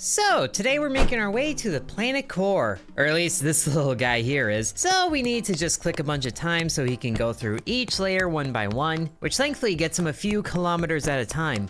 So, today we're making our way to the planet core, or at least this little guy here is. So we need to just click a bunch of times so he can go through each layer one by one, which thankfully gets him a few kilometers at a time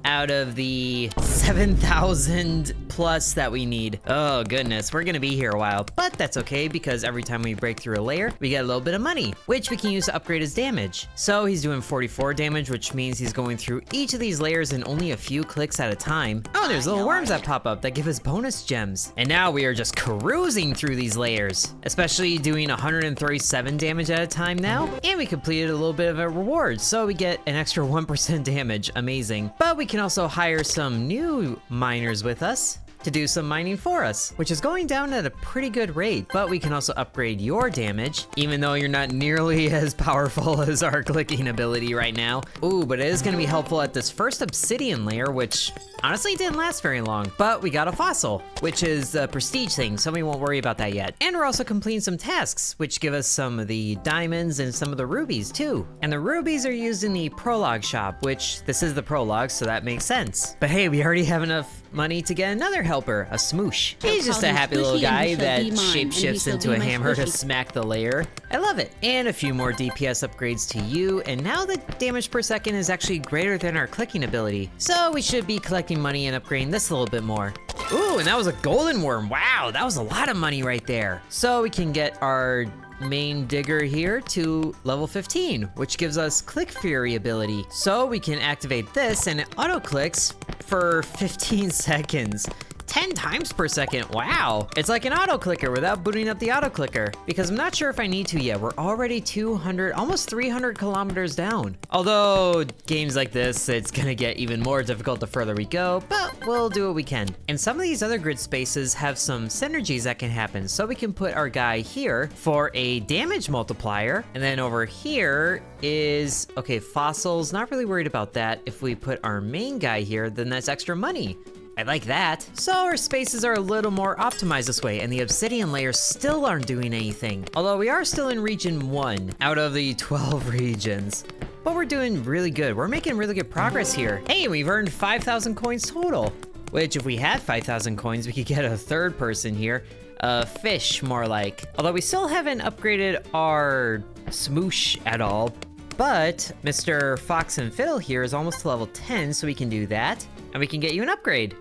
out of the 7,000 plus that we need. Oh goodness, we're gonna be here a while, but that's okay because every time we break through a layer, we get a little bit of money, which we can use to upgrade his damage. So he's doing 44 damage, which means he's going through each of these layers in only a few clicks at a time. Oh, there's little worms that pop up that give us bonus gems. And now we are just cruising through these layers, especially doing 137 damage at a time now. And we completed a little bit of a reward, so we get an extra 1% damage, amazing. But we can also hire some new miners with us to do some mining for us, which is going down at a pretty good rate, but we can also upgrade your damage, even though you're not nearly as powerful as our clicking ability right now. Ooh, but it is gonna be helpful at this first obsidian layer, which honestly didn't last very long, but we got a fossil, which is a prestige thing, so we won't worry about that yet. And we're also completing some tasks, which give us some of the diamonds and some of the rubies too. And the rubies are used in the prologue shop, which this is the prologue, so that makes sense. But hey, we already have enough money to get another helper, a smoosh. He's just a happy little guy that shapeshifts into a hammer to smack the layer. I love it. And a few more DPS upgrades to you, and now the damage per second is actually greater than our clicking ability. So we should be collecting money and upgrading this a little bit more. Ooh, and that was a golden worm. Wow, that was a lot of money right there. So we can get our main digger here to level 15, which gives us click fury ability. So we can activate this and it auto clicks for 15 seconds. 10 times per second, wow. It's like an auto clicker without booting up the auto clicker, because I'm not sure if I need to yet. We're already 200, almost 300 kilometers down. Although games like this, it's gonna get even more difficult the further we go, but we'll do what we can. And some of these other grid spaces have some synergies that can happen. So we can put our guy here for a damage multiplier. And then over here is, okay, fossils, not really worried about that. If we put our main guy here, then that's extra money. I like that. So our spaces are a little more optimized this way, and the obsidian layers still aren't doing anything. Although we are still in region 1 out of the 12 regions. But we're doing really good. We're making really good progress here. Hey, we've earned 5,000 coins total, which if we had 5,000 coins, we could get a third person here. A fish, more like. Although we still haven't upgraded our smoosh at all. But Mr. Fox and Fiddle here is almost to level 10, so we can do that. And we can get you an upgrade,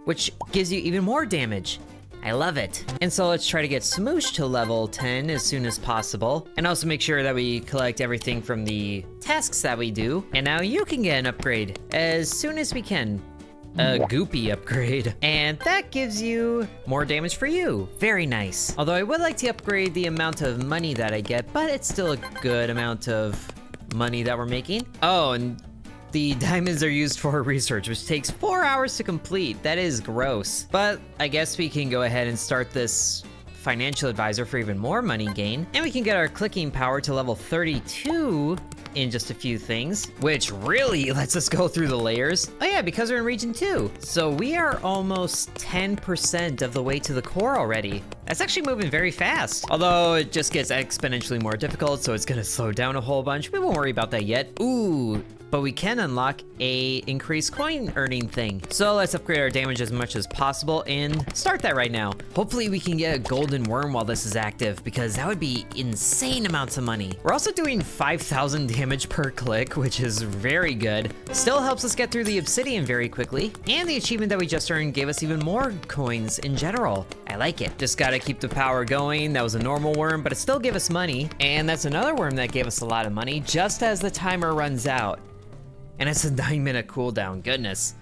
which gives you even more damage. I love it. And so let's try to get Smoosh to level 10 as soon as possible. And also make sure that we collect everything from the tasks that we do. And now you can get an upgrade as soon as we can. A goopy upgrade. And that gives you more damage for you. Very nice. Although I would like to upgrade the amount of money that I get, but it's still a good amount of money that we're making. Oh, and the diamonds are used for research, which takes 4 hours to complete. That is gross. But I guess we can go ahead and start this financial advisor for even more money gain. And we can get our clicking power to level 32 in just a few things, which really lets us go through the layers. Oh yeah, because we're in region 2. So we are almost 10% of the way to the core already. That's actually moving very fast. Although it just gets exponentially more difficult, so it's gonna slow down a whole bunch. We won't worry about that yet. Ooh, but we can unlock a increased coin earning thing. So let's upgrade our damage as much as possible and start that right now. Hopefully we can get a golden worm while this is active, because that would be insane amounts of money. We're also doing 5,000 damage per click, which is very good. Still helps us get through the obsidian very quickly. And the achievement that we just earned gave us even more coins in general. I like it. Just gotta keep the power going. That was a normal worm, but it still gave us money. And that's another worm that gave us a lot of money just as the timer runs out. And it's a 9-minute cooldown, goodness.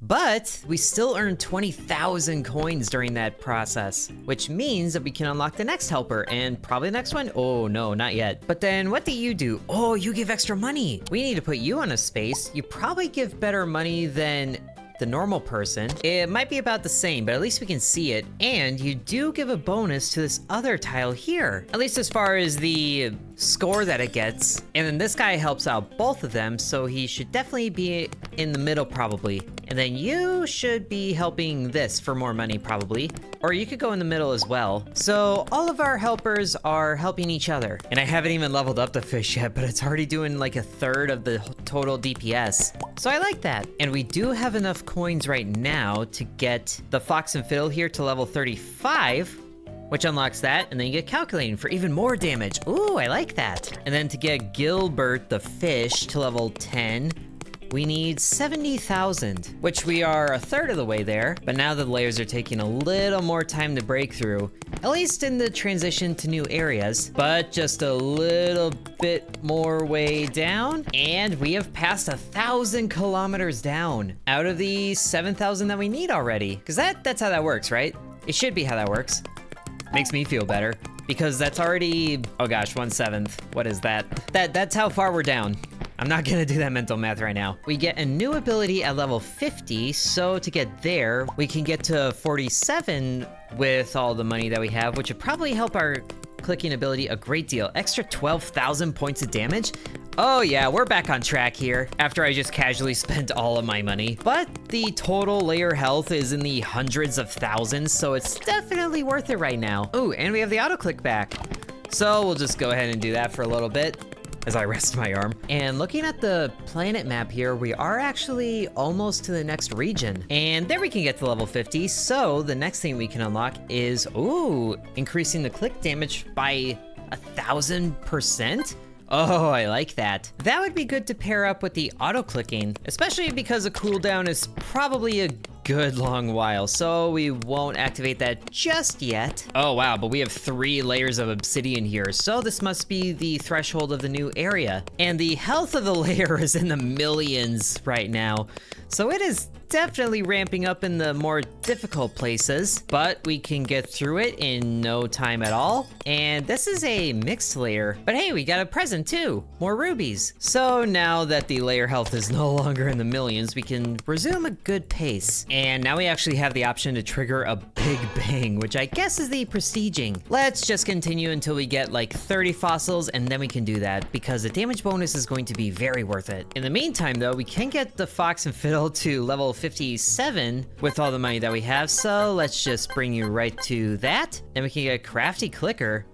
But we still earned 20,000 coins during that process, which means that we can unlock the next helper and probably the next one. Oh no, not yet. But then what do you do? Oh, you give extra money. We need to put you on a space. You probably give better money than the normal person. It might be about the same, but at least we can see it. And you do give a bonus to this other tile here, at least as far as the score that it gets. And then this guy helps out both of them, so he should definitely be in the middle probably. And then you should be helping this for more money probably, or you could go in the middle as well. So all of our helpers are helping each other. And I haven't even leveled up the fish yet, but it's already doing like a third of the total DPS. So I like that. And we do have enough coins right now to get the Fox and Fiddle here to level 35, which unlocks that, and then you get Calculating for even more damage. Ooh, I like that. And then to get Gilbert the fish to level 10, we need 70,000, which we are a third of the way there. But now the layers are taking a little more time to break through, at least in the transition to new areas, but just a little bit more way down. And we have passed 1,000 kilometers down out of the 7,000 that we need already. Because that's how that works, right? It should be how that works. Makes me feel better because that's already, oh gosh, 1/7. What is that? That's how far we're down. I'm not gonna do that mental math right now. We get a new ability at level 50, so to get there, we can get to 47 with all the money that we have, which would probably help our clicking ability a great deal. Extra 12,000 points of damage? Oh yeah, we're back on track here after I just casually spent all of my money. But the total layer health is in the hundreds of thousands, so it's definitely worth it right now. Ooh, and we have the auto click back. So we'll just go ahead and do that for a little bit as I rest my arm. And looking at the planet map here, we are actually almost to the next region. And there we can get to level 50. So the next thing we can unlock is, ooh, increasing the click damage by 1,000%. Oh, I like that. That would be good to pair up with the auto-clicking, especially because a cooldown is probably a good long while, so we won't activate that just yet. Oh wow, but we have 3 layers of obsidian here, so this must be the threshold of the new area. And the health of the layer is in the millions right now, so it is definitely ramping up in the more difficult places, but we can get through it in no time at all. And this is a mixed layer, but hey, we got a present too, more rubies. So now that the layer health is no longer in the millions, we can resume a good pace. And now we actually have the option to trigger a big bang, which I guess is the prestiging. Let's just continue until we get like 30 fossils, and then we can do that because the damage bonus is going to be very worth it. In the meantime though, we can get the Fox and Fiddle to level 57 with all the money that we have, so let's just bring you right to that. Then we can get a crafty clicker.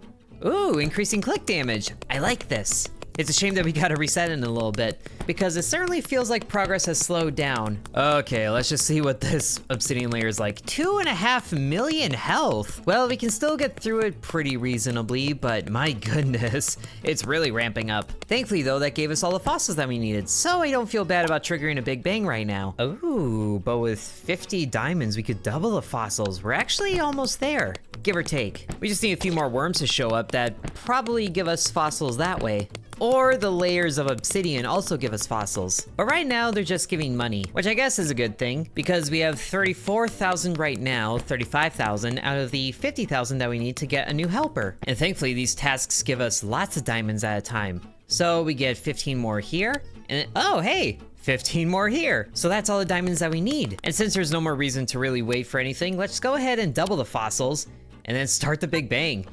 Ooh, increasing click damage. I like this. It's a shame that we gotta reset in a little bit, because it certainly feels like progress has slowed down. Okay, let's just see what this obsidian layer is like. 2.5 million health. Well, we can still get through it pretty reasonably, but my goodness, it's really ramping up. Thankfully though, that gave us all the fossils that we needed, so I don't feel bad about triggering a big bang right now. Ooh, but with 50 diamonds, we could double the fossils. We're actually almost there, give or take. We just need a few more worms to show up that probably give us fossils that way. Or the layers of obsidian also give us fossils. But right now, they're just giving money, which I guess is a good thing, because we have 34,000 right now, 35,000 out of the 50,000 that we need to get a new helper. And thankfully, these tasks give us lots of diamonds at a time. So we get 15 more here, and oh, hey, 15 more here. So that's all the diamonds that we need. And since there's no more reason to really wait for anything, let's go ahead and double the fossils, and then start the big bang.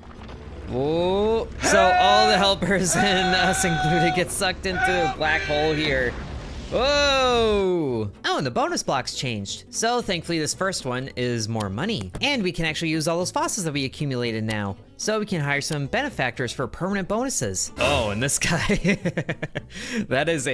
Whoa. So all the helpers and us included get sucked into a black hole here. Whoa! Oh, and the bonus blocks changed. So thankfully this first one is more money. And we can actually use all those fossils that we accumulated now. So we can hire some benefactors for permanent bonuses. Oh, and this guy, that is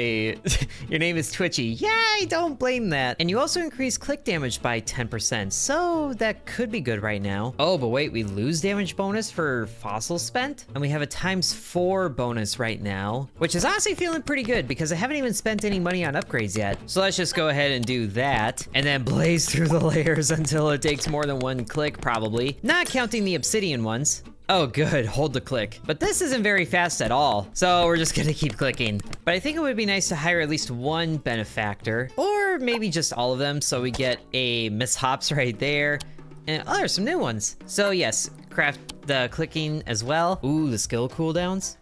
your name is Twitchy. Yeah, I don't blame that. And you also increase click damage by 10%, so that could be good right now. Oh, but wait, we lose damage bonus for fossils spent? And we have a ×4 bonus right now, which is honestly feeling pretty good because I haven't even spent any money on upgrades yet. So let's just go ahead and do that, and then blaze through the layers until it takes more than 1 click, probably. Not counting the obsidian ones. Oh good, hold the click. But this isn't very fast at all, so we're just gonna keep clicking. But I think it would be nice to hire at least 1 benefactor, or maybe just all of them, so we get a Miss Hops right there. And oh, there's some new ones. So yes, craft the clicking as well. Ooh, the skill cooldowns.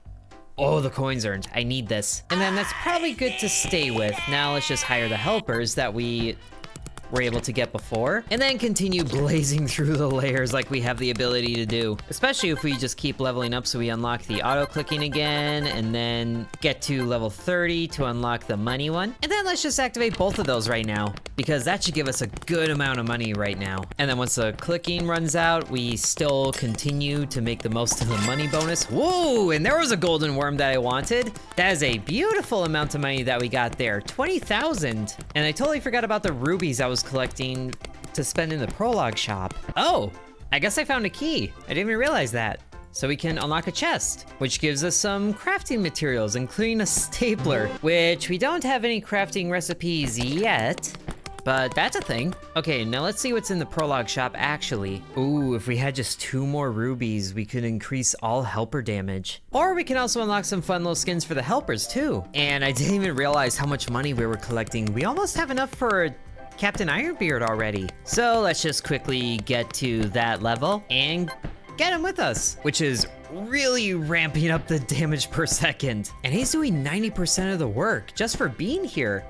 Oh, the coins earned, I need this. And then that's probably good to stay with. Now let's just hire the helpers that we were able to get before, and then continue blazing through the layers like we have the ability to do. Especially if we just keep leveling up, so we unlock the auto-clicking again, and then get to level 30 to unlock the money one. And then let's just activate both of those right now, because that should give us a good amount of money right now. And then once the clicking runs out, we still continue to make the most of the money bonus. Whoa, and there was a golden worm that I wanted. That is a beautiful amount of money that we got there, 20,000. And I totally forgot about the rubies I was collecting to spend in the prologue shop. Oh, I guess I found a key. I didn't even realize that. So we can unlock a chest, which gives us some crafting materials, including a stapler, which we don't have any crafting recipes yet, but that's a thing. Okay, now let's see what's in the prologue shop actually. Ooh, if we had just 2 more rubies, we could increase all helper damage. Or we can also unlock some fun little skins for the helpers too. And I didn't even realize how much money we were collecting. We almost have enough for Captain Ironbeard already. So let's just quickly get to that level and get him with us, which is really ramping up the damage per second. And he's doing 90% of the work just for being here.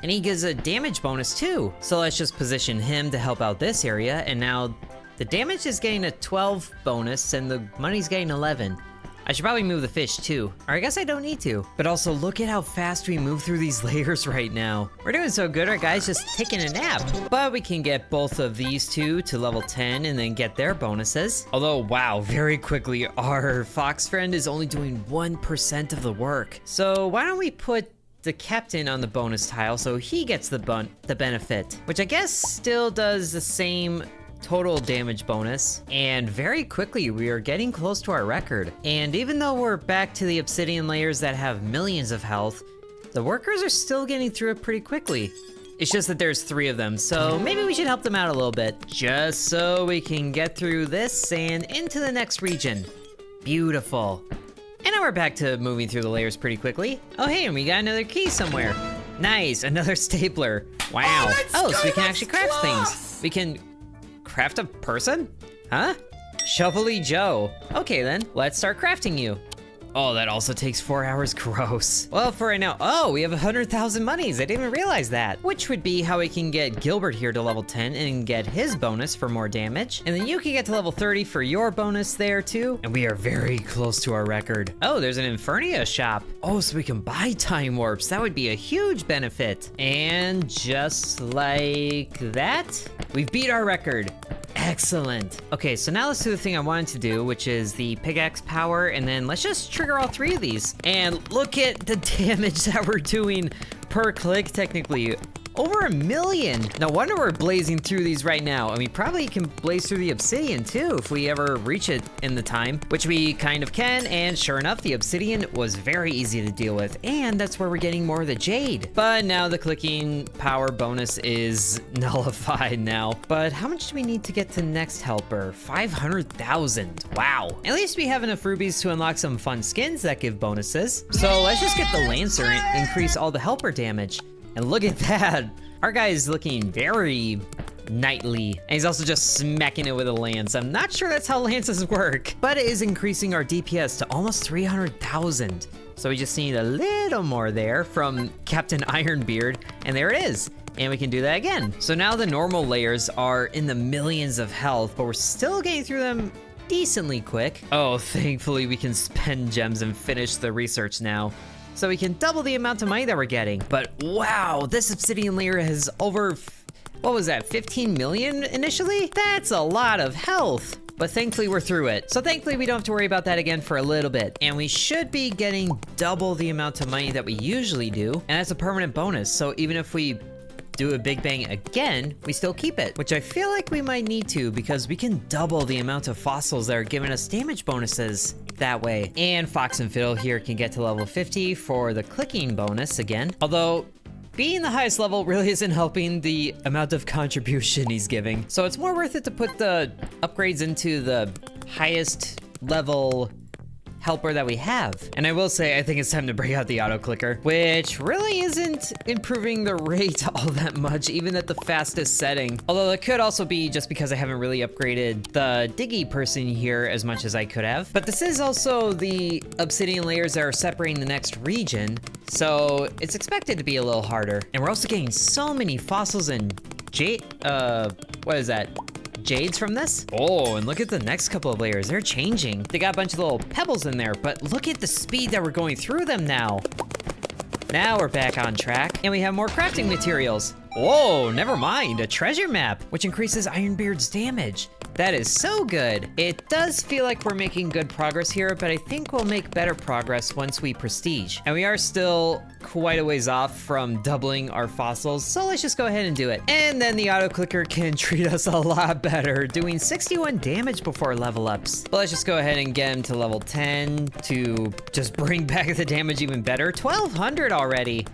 And he gives a damage bonus too. So let's just position him to help out this area. And now the damage is getting a 12 bonus and the money's getting 11. I should probably move the fish too. Or I guess I don't need to. But also look at how fast we move through these layers right now. We're doing so good, our guy's just taking a nap. But we can get both of these two to level 10 and then get their bonuses. Although, wow, very quickly, our fox friend is only doing 1% of the work. So why don't we put the captain on the bonus tile so he gets the benefit, which I guess still does the same total damage bonus. And very quickly we are getting close to our record. And even though we're back to the obsidian layers that have millions of health, the workers are still getting through it pretty quickly. It's just that there's 3 of them, so maybe we should help them out a little bit, just so we can get through this and into the next region. Beautiful. And now we're back to moving through the layers pretty quickly. Oh hey, and we got another key somewhere. Nice, another stapler. Wow. Oh, so we can actually craft things. We can craft a person? Huh? Shovelly Joe. Okay then, let's start crafting you. Oh, that also takes 4 hours, gross. Well, for right now, oh, we have 100,000 monies. I didn't even realize that. Which would be how we can get Gilbert here to level 10 and get his bonus for more damage. And then you can get to level 30 for your bonus there too. And we are very close to our record. Oh, there's an Infernia shop. Oh, so we can buy time warps. That would be a huge benefit. And just like that, we've beat our record. Excellent. Okay, so now let's do the thing I wanted to do, which is the pickaxe power, and then let's just trigger all 3 of these. And look at the damage that we're doing per click, technically. Over 1 million. No wonder we're blazing through these right now. And we probably can blaze through the obsidian too if we ever reach it in the time, which we kind of can. And sure enough, the obsidian was very easy to deal with. And that's where we're getting more of the jade. But now the clicking power bonus is nullified now. But how much do we need to get to next helper? 500,000. Wow. At least we have enough rubies to unlock some fun skins that give bonuses. So let's just get the Lancer and increase all the helper damage. And look at that. Our guy is looking very knightly. And he's also just smacking it with a lance. I'm not sure that's how lances work, but it is increasing our DPS to almost 300,000. So we just need a little more there from Captain Ironbeard, and there it is. And we can do that again. So now the normal layers are in the millions of health, but we're still getting through them decently quick. Oh, thankfully we can spend gems and finish the research now, so we can double the amount of money that we're getting. But wow, this obsidian layer has over, what was that, 15 million initially? That's a lot of health. But thankfully we're through it. So thankfully we don't have to worry about that again for a little bit. And we should be getting double the amount of money that we usually do. And that's a permanent bonus. So even if we do a big bang again, we still keep it, which I feel like we might need to, because we can double the amount of fossils that are giving us damage bonuses that way. And Fox and Fiddle here can get to level 50 for the clicking bonus again. Although being the highest level really isn't helping the amount of contribution he's giving. So it's more worth it to put the upgrades into the highest level helper that we have. And I will say, I think it's time to break out the auto clicker, which really isn't improving the rate all that much, even at the fastest setting. Although it could also be just because I haven't really upgraded the diggy person here as much as I could have. But this is also the obsidian layers that are separating the next region, so it's expected to be a little harder. And we're also getting so many fossils and jade, what is that? Jades from this? Oh, and look at the next couple of layers. They're changing. They got a bunch of little pebbles in there, but look at the speed that we're going through them now. Now we're back on track, and we have more crafting materials. Whoa, never mind, a treasure map, which increases Ironbeard's damage. That is so good. It does feel like we're making good progress here, but I think we'll make better progress once we prestige. And we are still quite a ways off from doubling our fossils, so let's just go ahead and do it. And then the auto clicker can treat us a lot better, doing 61 damage before level ups. But let's just go ahead and get him to level 10 to just bring back the damage even better. 1200 already.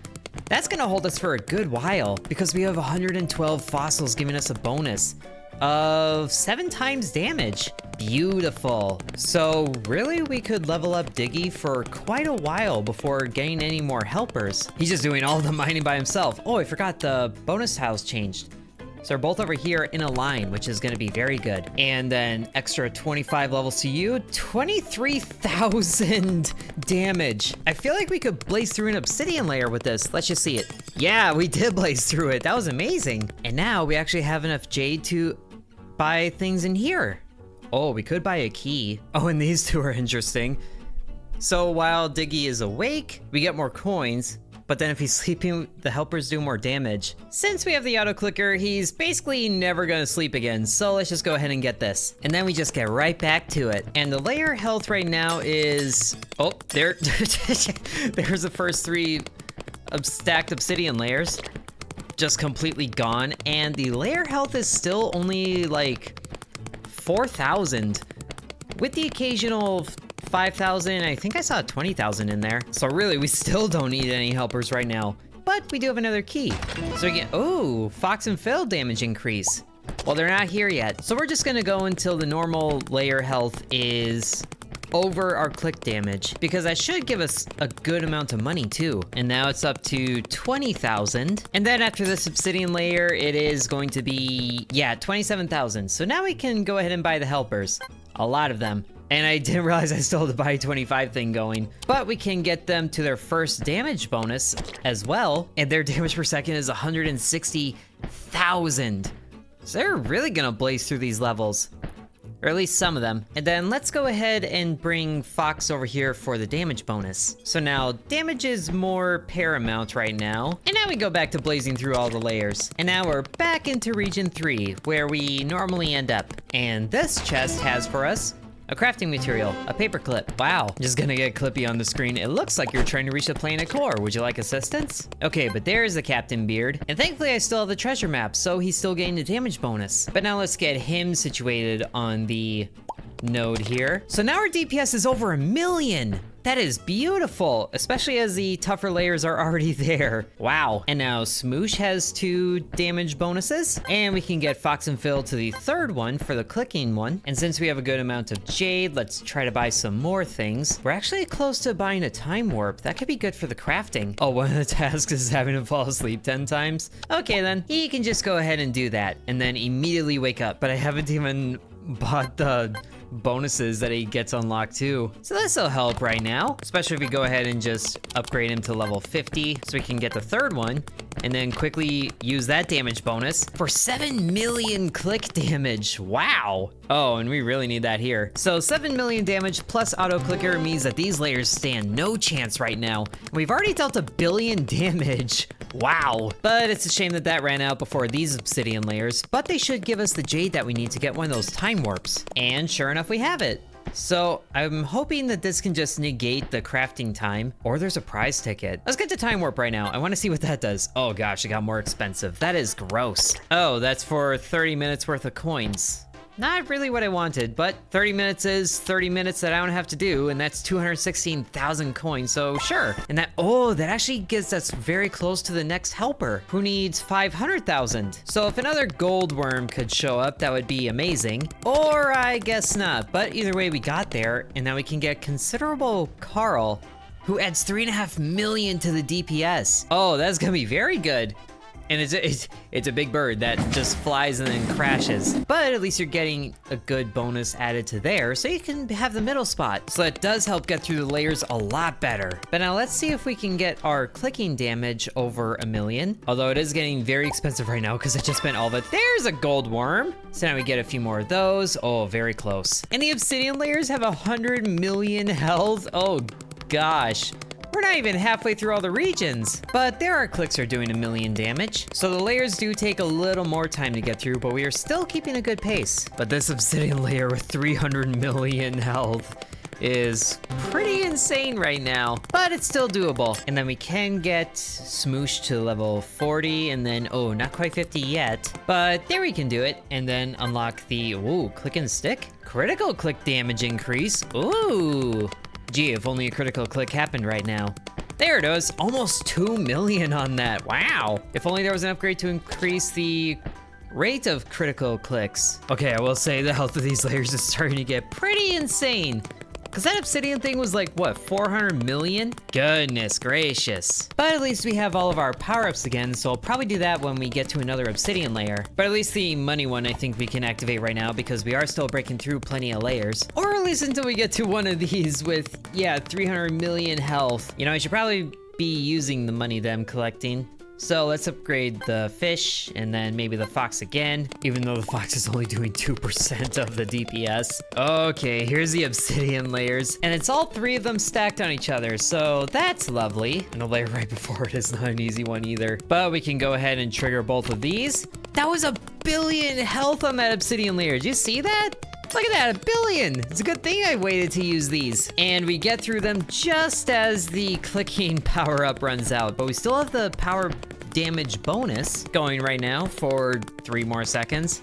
That's gonna hold us for a good while because we have 112 fossils giving us a bonus of 7 times damage. Beautiful. So really we could level up Diggy for quite a while before getting any more helpers. He's just doing all the mining by himself. Oh, I forgot the bonus tiles changed. So they're both over here in a line, which is gonna be very good. And then extra 25 levels to you, 23,000 damage. I feel like we could blaze through an obsidian layer with this. Let's just see it. Yeah, we did blaze through it. That was amazing. And now we actually have enough jade to buy things in here. Oh, we could buy a key. Oh, and these two are interesting. So while Diggy is awake, we get more coins. But then if he's sleeping, the helpers do more damage. Since we have the auto clicker, he's basically never gonna sleep again. So let's just go ahead and get this. And then we just get right back to it. And the layer health right now is, oh, there, there's the first 3 stacked obsidian layers. Just completely gone. And the layer health is still only like 4,000 with the occasional 5,000. I think I saw 20,000 in there. So really, we still don't need any helpers right now. But we do have another key. So we get, oh, Fox and Phil damage increase. Well, they're not here yet. So we're just gonna go until the normal layer health is over our click damage, because that should give us a good amount of money too. And now it's up to 20,000. And then after this obsidian layer, it is going to be, yeah, 27,000. So now we can go ahead and buy the helpers. A lot of them. And I didn't realize I still had the buy 25 thing going. But we can get them to their first damage bonus as well. And their damage per second is 160,000. So they're really gonna blaze through these levels. Or at least some of them. And then let's go ahead and bring Fox over here for the damage bonus. So now damage is more paramount right now. And now we go back to blazing through all the layers. And now we're back into region 3, where we normally end up. And this chest has for us a crafting material, a paperclip. Wow, just gonna get Clippy on the screen. It looks like you're trying to reach the planet core. Would you like assistance? Okay, but there's the Captain Beard. And thankfully I still have the treasure map, so he's still getting the damage bonus. But now let's get him situated on the node here. So now our DPS is over 1 million. That is beautiful, especially as the tougher layers are already there. Wow. And now Smoosh has 2 damage bonuses, and we can get Fox and Phil to the 3rd one for the clicking one. And since we have a good amount of jade, let's try to buy some more things. We're actually close to buying a time warp. That could be good for the crafting. Oh, one of the tasks is having to fall asleep 10 times. Okay then, he can just go ahead and do that, and then immediately wake up. But I haven't even bought the bonuses that he gets unlocked too. So this will help right now, especially if we go ahead and just upgrade him to level 50 so we can get the 3rd one and then quickly use that damage bonus for 7 million click damage. Wow. Oh, and we really need that here. So 7 million damage plus auto clicker means that these layers stand no chance right now. We've already dealt 1 billion damage. Wow. But it's a shame that that ran out before these obsidian layers, but they should give us the jade that we need to get one of those time warps. And sure enough, we have it. So I'm hoping that this can just negate the crafting time, or there's a prize ticket. Let's get to time warp right now. I want to see what that does. Oh gosh, it got more expensive. That is gross. Oh, that's for 30 minutes worth of coins. Not really what I wanted, but 30 minutes is 30 minutes that I don't have to do, and that's 216,000 coins, so sure. And that, oh, that actually gets us very close to the next helper, who needs 500,000. So if another gold worm could show up, that would be amazing. Or I guess not, but either way we got there, and now we can get considerable Carl, who adds 3.5 million to the DPS. Oh, that's gonna be very good. And it's a big bird that just flies and then crashes. But at least you're getting a good bonus added to there, so you can have the middle spot. So that does help get through the layers a lot better. But now let's see if we can get our clicking damage over 1,000,000. Although it is getting very expensive right now because I just spent all of it. There's a gold worm. So now we get a few more of those. Oh, very close. And the obsidian layers have 100 million health. Oh gosh. We're not even halfway through all the regions, but there our clicks are doing 1,000,000 damage. So the layers do take a little more time to get through, but we are still keeping a good pace. But this obsidian layer with 300 million health is pretty insane right now, but it's still doable. And then we can get Smoosh to level 40 and then, oh, not quite 50 yet, but there we can do it. And then unlock the, ooh, click and stick. Critical click damage increase. Ooh. Gee, if only a critical click happened right now. There it is, almost 2 million on that, wow. If only there was an upgrade to increase the rate of critical clicks. Okay, I will say the health of these layers is starting to get pretty insane. Cause that obsidian thing was like, what, 400 million? Goodness gracious. But at least we have all of our power-ups again, so I'll probably do that when we get to another obsidian layer. But at least the money one I think we can activate right now because we are still breaking through plenty of layers. Or at least until we get to one of these with, yeah, 300 million health. You know, I should probably be using the money that I'm collecting. So let's upgrade the fish and then maybe the fox again, even though the fox is only doing 2% of the DPS. Okay, here's the obsidian layers, and it's all 3 of them stacked on each other, so that's lovely. And the layer right before it is not an easy one either, but we can go ahead and trigger both of these. That was 1 billion health on that obsidian layer. Did you see that? Look at that, 1 billion. It's a good thing I waited to use these. And we get through them just as the clicking power up runs out, but we still have the power damage bonus going right now for 3 more seconds.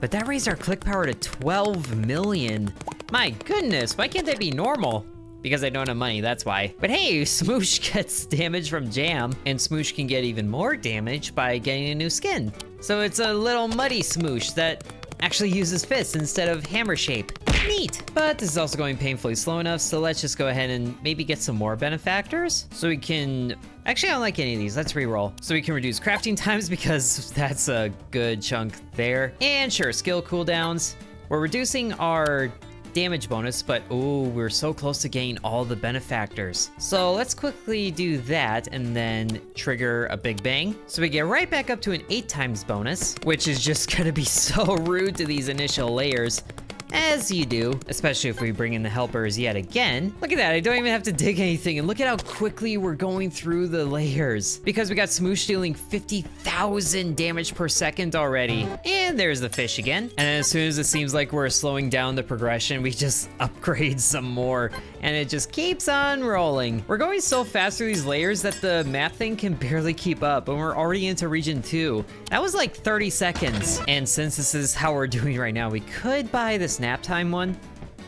But that raised our click power to 12 million. My goodness, why can't that be normal? Because I don't have money, that's why. But hey, Smoosh gets damage from Jam, and Smoosh can get even more damage by getting a new skin. So it's a little muddy Smoosh that actually uses fists instead of hammer shape. Neat. But this is also going painfully slow enough, so let's just go ahead and maybe get some more benefactors. So we can, actually I don't like any of these, let's re-roll. So we can reduce crafting times because that's a good chunk there. And sure, skill cooldowns. We're reducing our damage bonus, but oh, we're so close to getting all the benefactors. So let's quickly do that and then trigger a big bang. So we get right back up to an 8 times bonus, which is just gonna be so rude to these initial layers. As you do, especially if we bring in the helpers yet again. Look at that, I don't even have to dig anything, and look at how quickly we're going through the layers. Because we got Smoosh dealing 50,000 damage per second already. And there's the fish again. And then as soon as it seems like we're slowing down the progression, we just upgrade some more. And it just keeps on rolling. We're going so fast through these layers that the map thing can barely keep up, and we're already into region 2. That was like 30 seconds. And since this is how we're doing right now, we could buy this nap time one,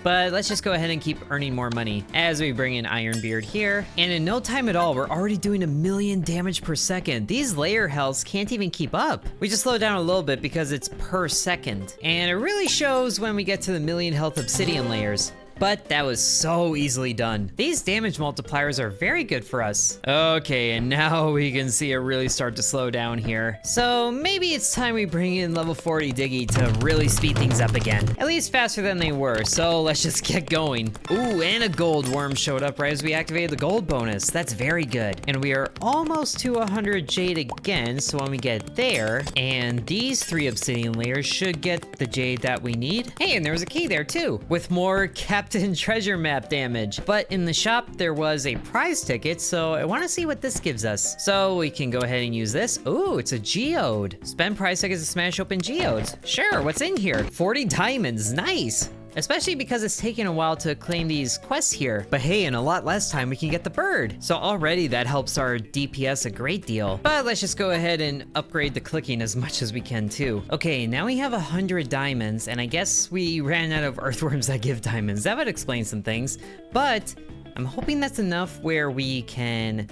but let's just go ahead and keep earning more money as we bring in Ironbeard here. And in no time at all, we're already doing 1 million damage per second. These layer healths can't even keep up. We just slow down a little bit because it's per second. And it really shows when we get to the 1 million health obsidian layers. But that was so easily done. These damage multipliers are very good for us. Okay, and now we can see it really start to slow down here. So maybe it's time we bring in level 40 Diggy to really speed things up again. At least faster than they were, so let's just get going. Ooh, and a gold worm showed up right as we activated the gold bonus. That's very good. And we are almost to 100 jade again, so when we get there, and these 3 obsidian layers should get the jade that we need. Hey, and there was a key there too, with more Captain Treasure Map damage. But in the shop, there was a prize ticket, so I want to see what this gives us. So we can go ahead and use this. Ooh, it's a geode. Spend prize tickets to smash open geodes. Sure, what's in here? 40 diamonds, nice. Especially because it's taken a while to claim these quests here. But hey, in a lot less time, we can get the bird. So already that helps our DPS a great deal. But let's just go ahead and upgrade the clicking as much as we can too. Okay, now we have 100 diamonds, and I guess we ran out of earthworms that give diamonds. That would explain some things, but I'm hoping that's enough where we can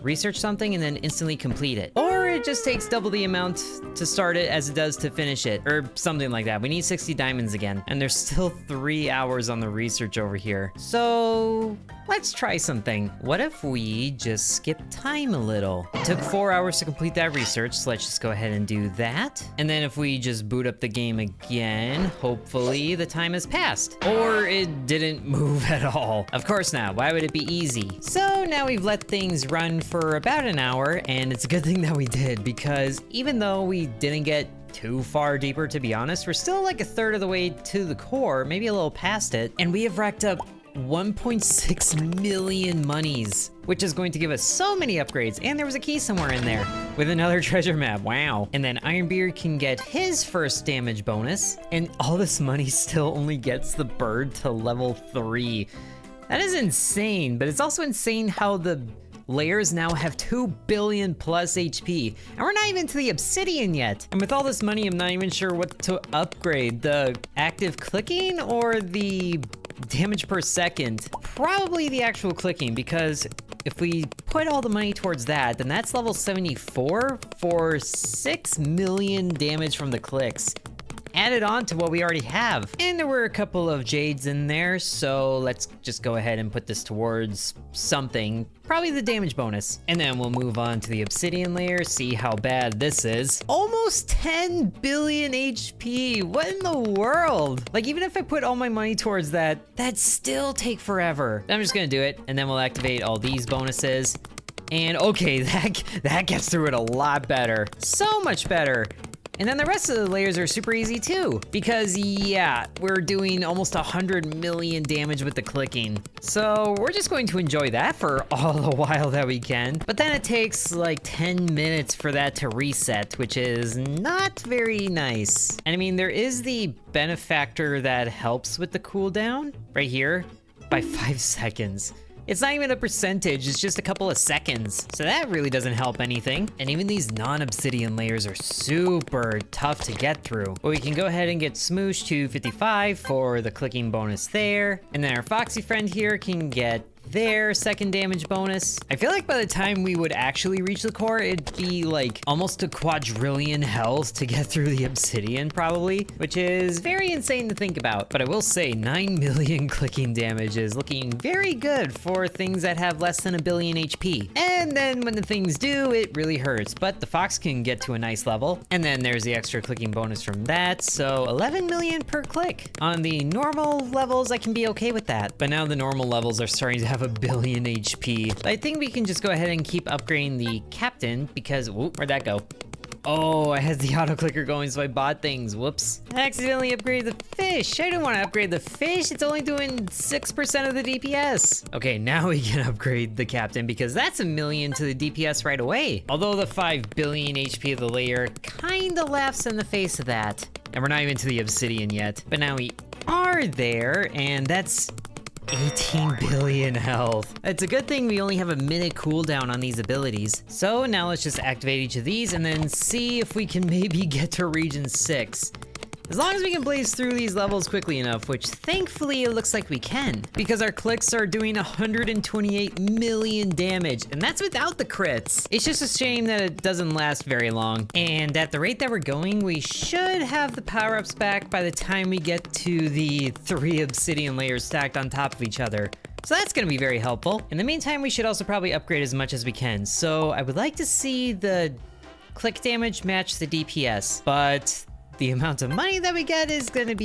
research something and then instantly complete it. Or it just takes double the amount to start it as it does to finish it, or something like that. We need 60 diamonds again, and there's still 3 hours on the research over here. So let's try something. What if we just skip time a little? It took 4 hours to complete that research, so let's just go ahead and do that. And then if we just boot up the game again, hopefully the time has passed. Or it didn't move at all. Of course not, why would it be easy? So now we've let things run for about an hour, and it's a good thing that we did, because even though we didn't get too far deeper, to be honest, we're still like a third of the way to the core, maybe a little past it, and we have racked up 1.6 million monies, which is going to give us so many upgrades. And there was a key somewhere in there with another treasure map. Wow. And then Ironbeard can get his first damage bonus, and all this money still only gets the bird to level 3. That is insane, but it's also insane how the layers now have 2 billion plus HP, and we're not even to the obsidian yet. And with all this money, I'm not even sure what to upgrade, the active clicking or the damage per second. Probably the actual clicking, because if we put all the money towards that, then that's level 74 for 6 million damage from the clicks, added on to what we already have. And there were a couple of jades in there, so let's just go ahead and put this towards something, probably the damage bonus. And then we'll move on to the obsidian layer, see how bad this is. Almost 10 billion HP, what in the world? Like, even if I put all my money towards that, that'd still take forever. I'm just gonna do it, and then we'll activate all these bonuses. And okay, that gets through it a lot better, so much better. And then the rest of the layers are super easy too, because yeah, we're doing almost 100 million damage with the clicking. So we're just going to enjoy that for all the while that we can. But then it takes like 10 minutes for that to reset, which is not very nice. And I mean, there is the Benefactor that helps with the cooldown right here by 5 seconds. It's not even a percentage, it's just a couple of seconds. So that really doesn't help anything. And even these non-obsidian layers are super tough to get through. But we can go ahead and get Smoosh to 55 for the clicking bonus there. And then our Foxy friend here can get their second damage bonus. I feel like by the time we would actually reach the core, it'd be like almost a quadrillion health to get through the obsidian probably, which is very insane to think about. But I will say 9 million clicking damage is looking very good for things that have less than 1 billion HP. And then when the things do, it really hurts, but the fox can get to a nice level. And then there's the extra clicking bonus from that, so 11 million per click. On the normal levels, I can be okay with that, but now the normal levels are starting to have 1 billion HP. I think we can just go ahead and keep upgrading the captain, because, whoop, where'd that go? Oh, I had the auto clicker going, so I bought things. Whoops. I accidentally upgraded the fish. I didn't want to upgrade the fish. It's only doing 6% of the DPS. Okay, now we can upgrade the captain, because that's 1 million to the DPS right away. Although the 5 billion HP of the layer kinda laughs in the face of that. And we're not even to the obsidian yet. But now we are there, and that's 18 billion health. It's a good thing we only have a minute cooldown on these abilities. So now let's just activate each of these and then see if we can maybe get to region 6. As long as we can blaze through these levels quickly enough, which thankfully it looks like we can, because our clicks are doing 128 million damage, and that's without the crits. It's just a shame that it doesn't last very long. And at the rate that we're going, we should have the power-ups back by the time we get to the 3 obsidian layers stacked on top of each other. So that's gonna be very helpful. In the meantime, we should also probably upgrade as much as we can. So I would like to see the click damage match the DPS, but the amount of money that we get is gonna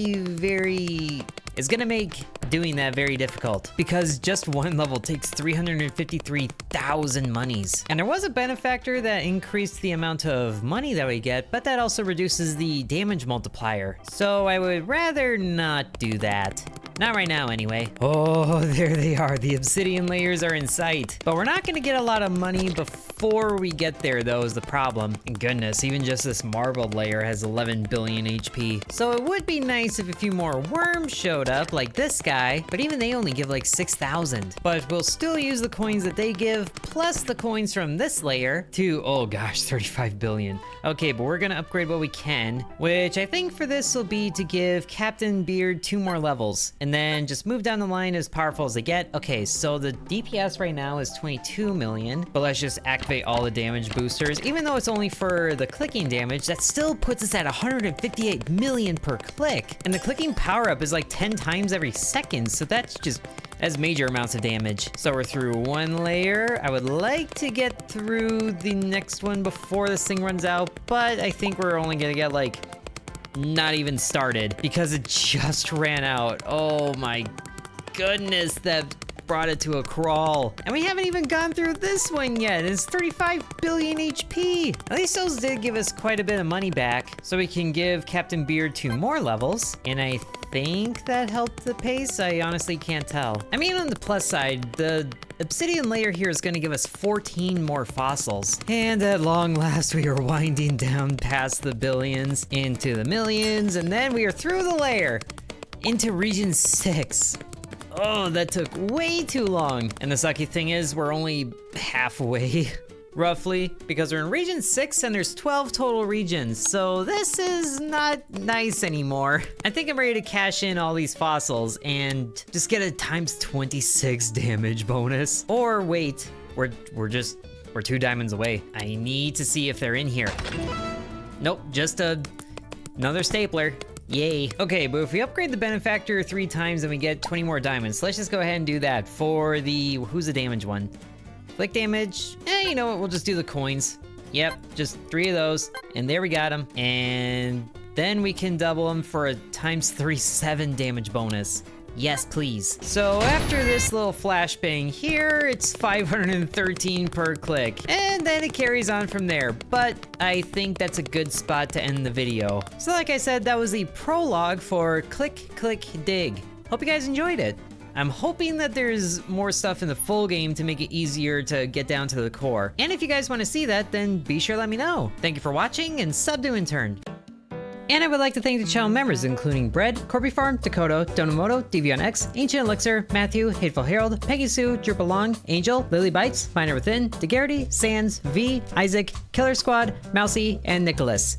make doing that very difficult, because just one level takes 353,000 monies. And there was a benefactor that increased the amount of money that we get, but that also reduces the damage multiplier. So I would rather not do that. Not right now, anyway. Oh, there they are. The obsidian layers are in sight. But we're not gonna get a lot of money before we get there, though, is the problem. And goodness, even just this marbled layer has 11 billion HP. So it would be nice if a few more worms showed up, like this guy, but even they only give like 6,000. But we'll still use the coins that they give, plus the coins from this layer to, oh gosh, 35 billion. Okay, but we're gonna upgrade what we can, which I think for this will be to give Captain Beard 2 more levels. And and then just move down the line as powerful as they get. Okay, so the DPS right now is 22 million, but let's just activate all the damage boosters. Even though it's only for the clicking damage, that still puts us at 158 million per click. And the clicking power up is like 10 times every second, so that's major amounts of damage. So we're through one layer. I would like to get through the next one before this thing runs out, but I think we're only gonna get like not even started because it just ran out. Oh my goodness, that brought it to a crawl. And we haven't even gone through this one yet. It's 35 billion HP. At least those did give us quite a bit of money back, so we can give Captain Beard 2 more levels. And I think that helped the pace. I honestly can't tell. I mean, on the plus side, the obsidian layer here is going to give us 14 more fossils. And at long last, we are winding down past the billions into the millions, and then we are through the layer into region 6. Oh, that took way too long. And the sucky thing is, we're only halfway, roughly, because we're in region 6 and there's 12 total regions. So this is not nice anymore. I think I'm ready to cash in all these fossils and just get a times 26 damage bonus. Or wait, we're 2 diamonds away. I need to see if they're in here. Nope, just another stapler. Yay. Okay, but if we upgrade the Benefactor 3 times, then we get 20 more diamonds. So let's just go ahead and do that for the, who's the damage one? Click damage. You know what, we'll just do the coins. Yep, just 3 of those. And there we got them. And then we can double them for a times 37 damage bonus. Yes, please. So after this little flashbang here, it's 513 per click. And then it carries on from there. But I think that's a good spot to end the video. So like I said, that was the prologue for Click, Click, Dig. Hope you guys enjoyed it. I'm hoping that there's more stuff in the full game to make it easier to get down to the core. And if you guys want to see that, then be sure to let me know. Thank you for watching, and sub to Intern. And I would like to thank the channel members, including Bread, Corby Farm, Dakota, Donamoto, DVONX, Ancient Elixir, Matthew, Hateful Harold, Peggy Sue, Drupal Long, Angel, Lily Bites, Miner Within, DeGarrity, Sands, V, Isaac, Killer Squad, Mousy, and Nicholas.